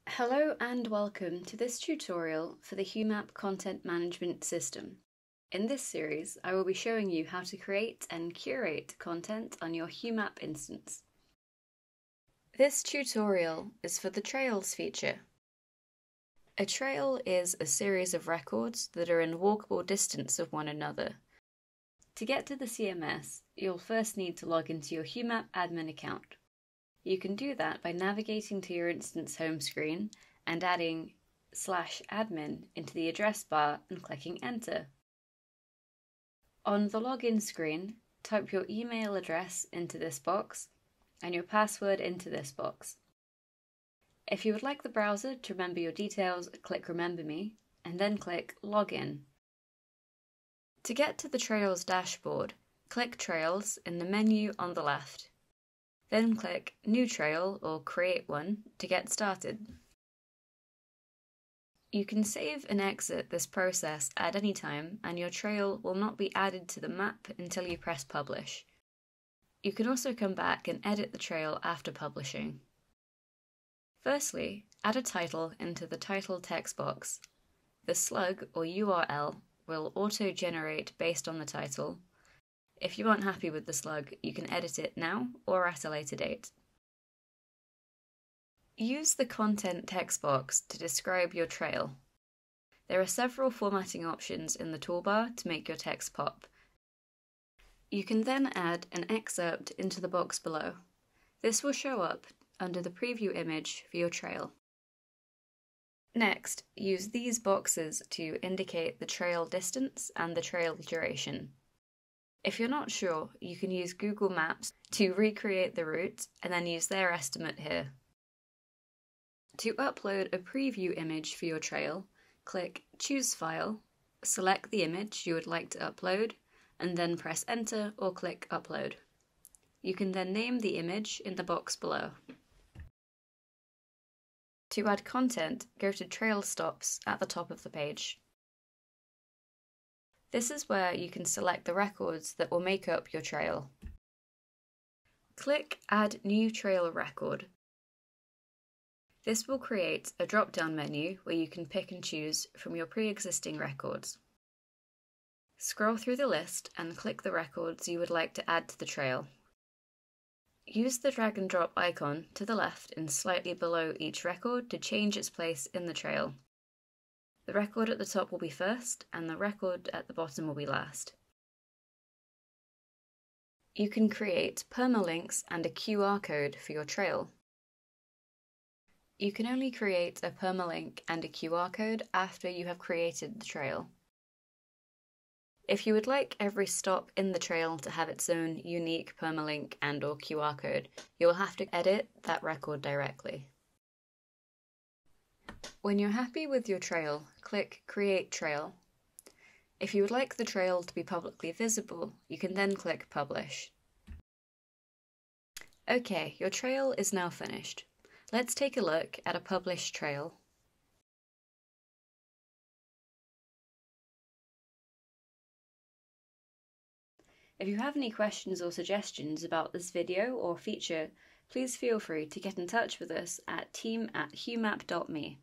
Hello and welcome to this tutorial for the Humap Content Management System. In this series, I will be showing you how to create and curate content on your Humap instance. This tutorial is for the Trails feature. A trail is a series of records that are in walkable distance of one another. To get to the CMS, you'll first need to log into your Humap admin account. You can do that by navigating to your instance home screen and adding /admin into the address bar and clicking enter. On the login screen, type your email address into this box and your password into this box. If you would like the browser to remember your details, click Remember Me and then click Login. To get to the Trails dashboard, click Trails in the menu on the left. Then click New Trail or Create One to get started. You can save and exit this process at any time and your trail will not be added to the map until you press Publish. You can also come back and edit the trail after publishing. Firstly, add a title into the title text box. The slug or URL will auto-generate based on the title. If you aren't happy with the slug, you can edit it now or at a later date. Use the content text box to describe your trail. There are several formatting options in the toolbar to make your text pop. You can then add an excerpt into the box below. This will show up under the preview image for your trail. Next, use these boxes to indicate the trail distance and the trail duration. If you're not sure, you can use Google Maps to recreate the route and then use their estimate here. To upload a preview image for your trail, click Choose File, select the image you would like to upload, and then press Enter or click Upload. You can then name the image in the box below. To add content, go to Trail Stops at the top of the page. This is where you can select the records that will make up your trail. Click Add New Trail Record. This will create a drop-down menu where you can pick and choose from your pre-existing records. Scroll through the list and click the records you would like to add to the trail. Use the drag and drop icon to the left and slightly below each record to change its place in the trail. The record at the top will be first, and the record at the bottom will be last. You can create permalinks and a QR code for your trail. You can only create a permalink and a QR code after you have created the trail. If you would like every stop in the trail to have its own unique permalink and/or QR code, you will have to edit that record directly. When you're happy with your trail, click Create Trail. If you would like the trail to be publicly visible, you can then click Publish. Okay, your trail is now finished. Let's take a look at a published trail. If you have any questions or suggestions about this video or feature, please feel free to get in touch with us at team@humap.me.